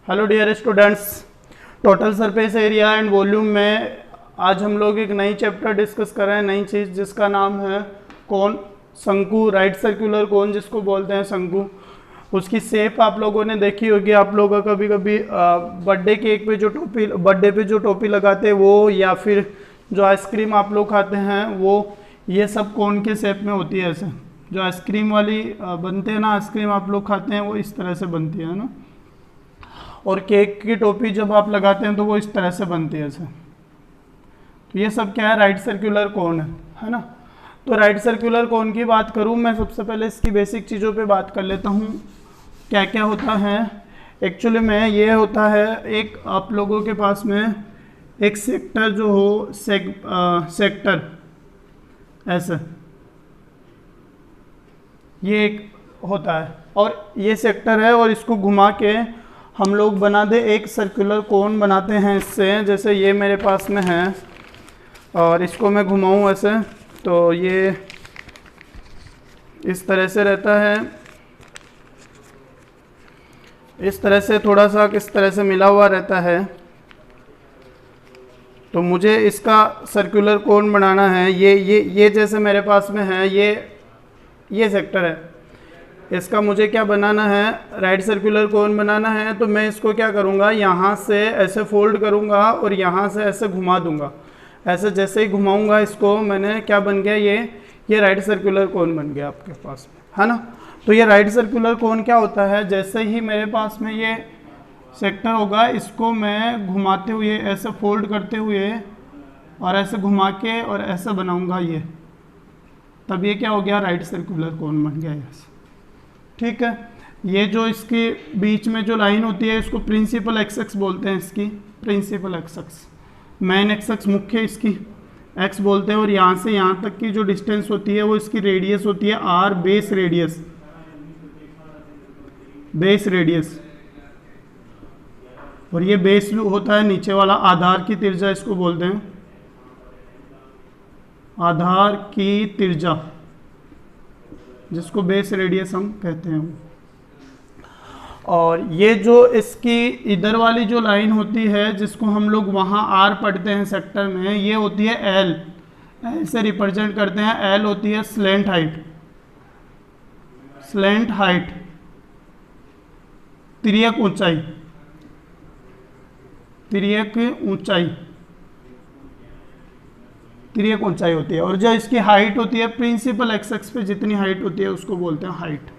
Hello dear students, total surface area and volume में आज हम लोग एक नई चैप्टर डिस्कस कर रहे हैं, नई चीज़ जिसका नाम है कोन, शंकु, राइट सर्कुलर कोन जिसको बोलते हैं शंकु। उसकी शेप आप लोगों ने देखी होगी। आप लोग कभी कभी बर्थडे केक पे जो टोपी, बर्थडे पे जो टोपी लगाते हैं वो, या फिर जो आइसक्रीम आप लोग खाते हैं वो, ये सब कोन के शेप में होती है। ऐसे जो आइसक्रीम वाली बनते हैं ना, आइसक्रीम आप लोग खाते हैं वो इस तरह से बनती है ना, और केक की टोपी जब आप लगाते हैं तो वो इस तरह से बनती है ऐसे। तो ये सब क्या है, राइट सर्कुलर कोन है ना। तो राइट सर्कुलर कोन की बात करूं मैं, सबसे पहले इसकी बेसिक चीज़ों पे बात कर लेता हूं। क्या क्या होता है एक्चुअली में। ये होता है एक, आप लोगों के पास में एक सेक्टर जो हो, सेक्टर ऐसे, ये एक होता है और ये सेक्टर है, और इसको घुमा के हम लोग बना दे एक सर्कुलर कोन बनाते हैं इससे। जैसे ये मेरे पास में है और इसको मैं घुमाऊँ ऐसे, तो ये इस तरह से रहता है, इस तरह से थोड़ा सा किस तरह से मिला हुआ रहता है। तो मुझे इसका सर्कुलर कोन बनाना है। ये जैसे मेरे पास में है, ये सेक्टर है, इसका मुझे क्या बनाना है, राइट सर्कुलर कोन बनाना है। तो मैं इसको क्या करूँगा, यहाँ से ऐसे फोल्ड करूँगा और यहाँ से ऐसे घुमा दूँगा। ऐसे जैसे ही घुमाऊँगा इसको, मैंने क्या बन गया, ये राइट सर्कुलर कोन बन गया आपके पास में, है ना। तो ये राइट सर्कुलर कोन क्या होता है, जैसे ही मेरे पास में ये सेक्टर होगा, इसको मैं घुमाते हुए ऐसे फोल्ड करते हुए और ऐसे घुमा के और ऐसे बनाऊँगा ये, तब ये क्या हो गया, राइट सर्कुलर कोन बन गया ऐसे। ठीक है। ये जो इसके बीच में जो लाइन होती है इसको प्रिंसिपल एक्सेस बोलते हैं। इसकी प्रिंसिपल एक्सेस, मेन एक्सेस मुख्य इसकी एक्स बोलते हैं, और यहाँ से यहाँ तक की जो डिस्टेंस होती है वो इसकी रेडियस होती है R, base radius, base radius. और ये बेस होता है नीचे वाला, आधार की त्रिज्या इसको बोलते हैं, आधार की त्रिज्या, जिसको बेस रेडियस हम कहते हैं। और ये जो इसकी इधर वाली जो लाइन होती है जिसको हम लोग वहाँ आर पढ़ते हैं सेक्टर में, ये होती है एल, एल से रिप्रेजेंट करते हैं। एल होती है स्लैंट हाइट, स्लैंट हाइट, तिर्यक ऊंचाई, तिर्यक ऊंचाई, तिर्यक ऊंचाई होती है। और जो इसकी हाइट होती है, प्रिंसिपल एक्सेस पे जितनी हाइट होती है उसको बोलते हैं हाइट,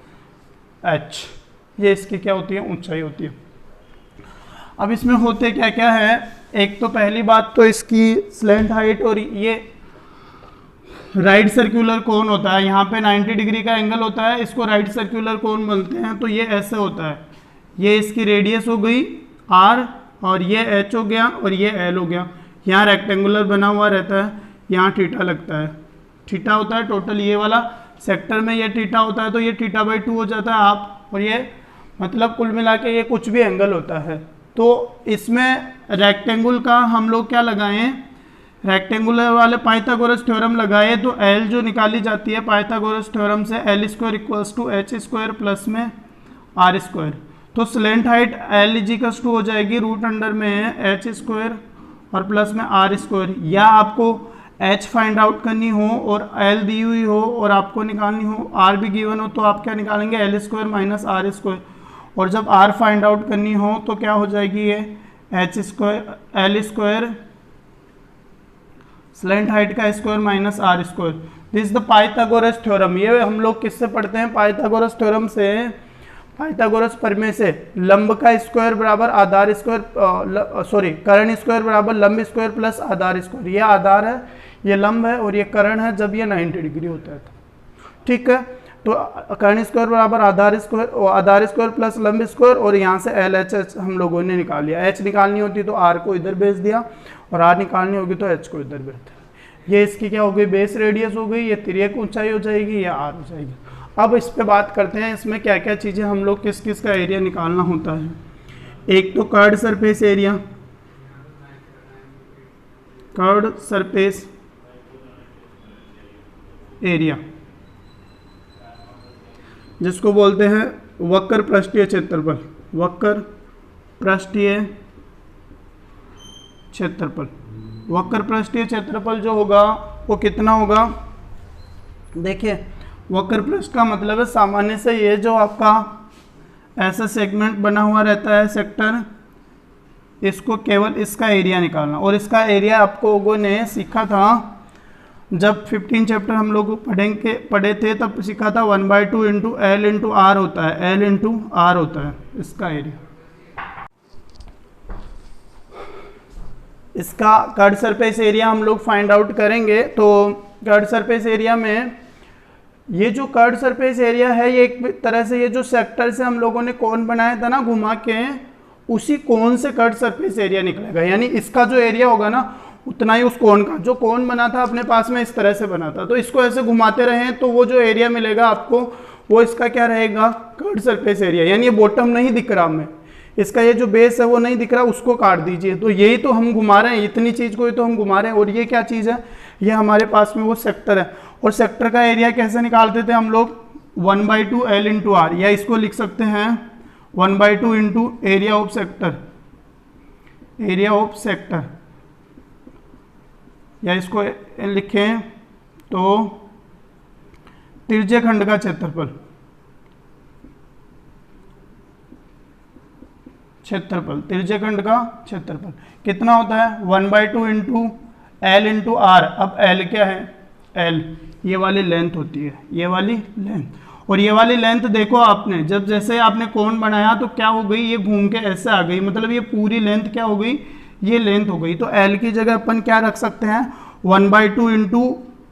एच। ये इसकी क्या होती है, ऊंचाई होती है। अब इसमें होते क्या क्या है, एक तो पहली बात तो इसकी स्लैंट हाइट, और ये राइट सर्कुलर कोन होता है। यहाँ पे 90 डिग्री का एंगल होता है, इसको राइट सर्कुलर कोन बोलते हैं। तो ये ऐसे होता है, ये इसकी रेडियस हो गई आर, और ये एच हो गया, और ये एल हो गया। यहाँ रेक्टेंगुलर बना हुआ रहता है, यहाँ थीटा लगता है, थीटा होता है टोटल ये वाला सेक्टर में, ये थीटा होता है, तो ये θ/2 हो जाता है आप। और ये मतलब कुल मिला के ये कुछ भी एंगल होता है। तो इसमें रेक्टेंगल का हम लोग क्या लगाएं, रेक्टेंगुलर वाले पाइथागोरस थ्योरम लगाए, तो एल जो निकाली जाती है पाइथागोरस थ्योरम से, L square equals to H square plus में आर स्क्वायर। तो slant height L equals to हो जाएगी रूट अंडर में एच स्क्वायर और प्लस में आर स्क्वायर। या आपको एच फाइंड आउट करनी हो और एल दी हुई हो और आपको निकालनी हो, आर भी गिवन हो, तो आप क्या निकालेंगे, L square minus R square. और जब आर फाइंड आउट करनी हो तो क्या हो जाएगी, ये H square, L square slant height का square minus R square. This the Pythagoras theorem. ये हम लोग किससे पढ़ते हैं, पाइथागोरस थ्योरम से, पाइथागोरस प्रमेय से। लंब का स्क्वायर बराबर आधार स्क्वायर, सॉरी कर्ण स्क्वायर बराबर लंब स्क्वायर प्लस आधार स्क्वायर। ये आधार है, ये लंब है, और ये कर्ण है जब ये 90 डिग्री होता है। ठीक है। तो कर्ण स्क्वायर बराबर आधार स्क्वायर, आधार स्क्वायर प्लस लंब स्क्वायर, और यहाँ से एल एच एच हम लोगों ने निकाल लिया। एच निकालनी होती तो आर को इधर भेज दिया, और आर निकालनी होगी तो एच को इधर भेज दिया। ये इसकी क्या हो गई, बेस रेडियस हो गई, ये तिर्यक ऊंचाई हो जाएगी, या आर हो जाएगी। अब इस पे बात करते हैं, इसमें क्या क्या चीज़ें हम लोग किस किस का एरिया निकालना होता है। एक तो curved surface area, curved surface area जिसको बोलते हैं वक्र पृष्ठीय क्षेत्रफल, वक्र पृष्ठीय क्षेत्रफल। वक्र पृष्ठीय क्षेत्रफल जो होगा वो कितना होगा, देखिए वक्र पृष्ठ का मतलब है सामान्य से ये जो आपका ऐसा सेगमेंट बना हुआ रहता है सेक्टर, इसको केवल इसका एरिया निकालना। और इसका एरिया आपको लोगों ने सीखा था जब 15 चैप्टर हम लोग पढ़े थे, तब सीखा था 1/2 इंटू एल इंटू आर होता है, एल इंटू आर होता है इसका एरिया। इसका कर्ड सरफेस एरिया हम लोग फाइंड आउट करेंगे। तो कर्ड सरफेस एरिया में ये जो कर्ड सरफेस एरिया है, ये एक तरह से ये जो सेक्टर से हम लोगों ने कोन बनाया था ना घुमा के, उसी कोन से कर्ड सरफेस एरिया निकलेगा। यानी इसका जो एरिया होगा ना उतना ही उस कोन का, जो कोन बना था अपने पास में इस तरह से बना था, तो इसको ऐसे घुमाते रहे तो वो जो एरिया मिलेगा आपको वो इसका क्या रहेगा, कर्ड सरफेस एरिया। यानी ये बॉटम नहीं दिख रहा हमें, इसका ये जो बेस है वो नहीं दिख रहा, उसको काट दीजिए। तो यही तो हम घुमा रहे हैं, इतनी चीज़ को ही तो हम घुमा रहे हैं। और ये क्या चीज़ है, ये हमारे पास में वो सेक्टर है। और सेक्टर का एरिया कैसे निकालते थे हम लोग, 1/2 एल इंटू आर, या इसको लिख सकते हैं 1/2 into area of sector, area of sector, या इसको लिखें तो तिर्यक खंड का क्षेत्रफल, तिर्यक खंड का क्षेत्रफल कितना होता है 1/2 इंटू एल इंटू आर। अब एल क्या है, एल ये वाली लेंथ होती है, ये वाली लेंथ। और ये वाली लेंथ देखो आपने जब जैसे आपने कोण बनाया तो क्या हो गई, ये घूम के ऐसे आ गई, मतलब ये पूरी लेंथ क्या हो गई, ये लेंथ हो गई। तो एल की जगह अपन क्या रख सकते हैं 1/2 इंटू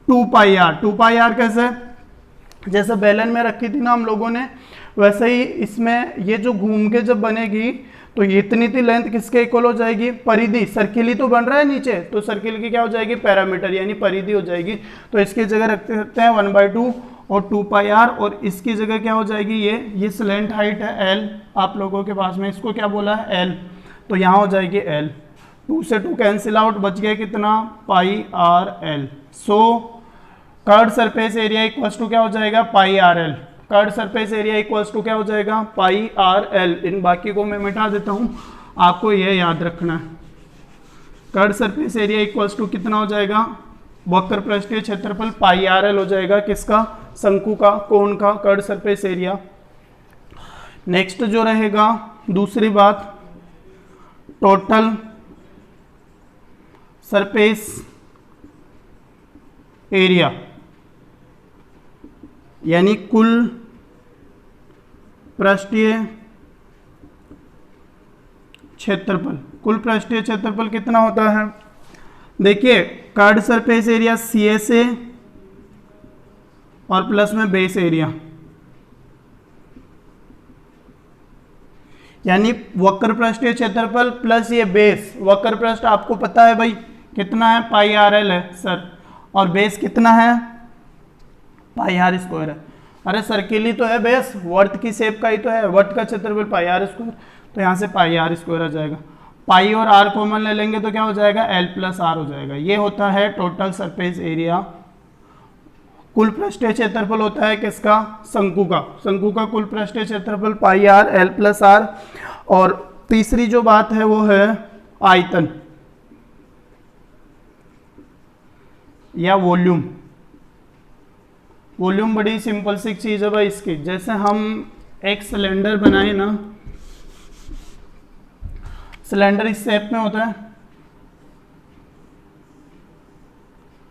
2πr। 2πr कैसे, जैसे बेलन में रखी थी ना हम लोगों ने, वैसे ही इसमें ये जो घूम के जब बनेगी तो ये इतनी थी लेंथ किसके इक्वल हो जाएगी, परिधि। सर्किल ही तो बन रहा है नीचे, तो सर्किल की क्या हो जाएगी, पैरामीटर यानी परिधि हो जाएगी। तो इसकी जगह रखते सकते हैं 1/2 और 2πr, और इसकी जगह क्या हो जाएगी, ये स्लैंट हाइट है l आप लोगों के पास में, इसको क्या बोला है l, तो यहाँ हो जाएगी l। 2 से 2 कैंसिल आउट, बच गया कितना πrl। So curved surface area equals to क्या हो जाएगा πrl। Curved surface area equals to क्या हो जाएगा πrl। इन बाकी को मैं मिटा देता हूं, आपको यह याद रखना है। Curved surface area equals to कितना हो जाएगा, वक्र पृष्ठीय क्षेत्रफल πrl हो जाएगा, किसका, शंकु का, कोण का कर्ड सरफेस एरिया। नेक्स्ट जो रहेगा दूसरी बात, टोटल सरफेस एरिया, यानी कुल पृष्ठीय क्षेत्रफल। कुल पृष्ठीय क्षेत्रफल कितना होता है, देखिए कर्ड सरफेस एरिया CSA और प्लस में बेस एरिया, यानी वक्र पृष्ठीय क्षेत्रफल प्लस ये बेस। वक्र पृष्ठ आपको पता है भाई कितना है, πrl है सर, और बेस कितना है, πr² है। अरे सर्किल ही तो है बेस, वर्त की शेप का ही तो है, वर्त का क्षेत्रफल πr², तो यहाँ से πr² आ जाएगा। पाई और r कॉमन ले लेंगे तो क्या हो जाएगा, l + r हो जाएगा। ये होता है टोटल सरफेस एरिया। कुल पृष्ठीय क्षेत्रफल होता है किसका, शंकु का। शंकु का कुल पृष्ठीय क्षेत्रफल πr l + r। और तीसरी जो बात है वो है आयतन या वॉल्यूम। वॉल्यूम बड़ी सिंपल सी चीज है भाई इसकी। जैसे हम एक सिलेंडर बनाए ना, सिलेंडर इस शेप में होता है,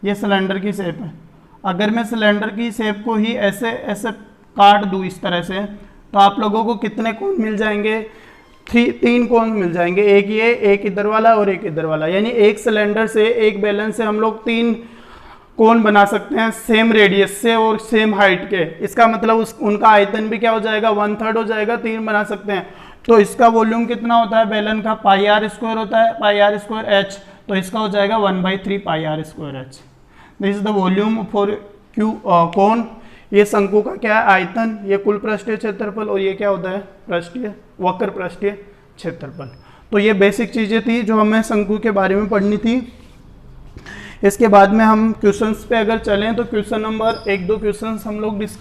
ये सिलेंडर की शेप है। अगर मैं सिलेंडर की शेप को ही ऐसे ऐसे काट दूं इस तरह से, तो आप लोगों को कितने कोण मिल जाएंगे, 3 कोण मिल जाएंगे, एक ये, एक इधर वाला और एक इधर वाला। यानी एक सिलेंडर से, एक बैलेंस से हम लोग 3 कोण बना सकते हैं, सेम रेडियस से और सेम हाइट के। इसका मतलब उनका आयतन भी क्या हो जाएगा, 1/3 हो जाएगा, 3 बना सकते हैं। तो इसका वॉल्यूम कितना होता है बेलन का, πr² होता है, πr² h, तो इसका हो जाएगा 1/3 πr² h। This is the volume for कोण। ये शंकु का क्या है, आयतन, ये कुल पृष्ठीय क्षेत्रफल, और ये क्या होता है, पृष्ठीय वक्र पृष्ठीय क्षेत्रफल। तो ये बेसिक चीजें थी जो हमें शंकु के बारे में पढ़नी थी। इसके बाद में हम क्वेश्चंस पे अगर चलें तो क्वेश्चन नंबर 1-2 क्वेश्चंस हम लोग डिस्कस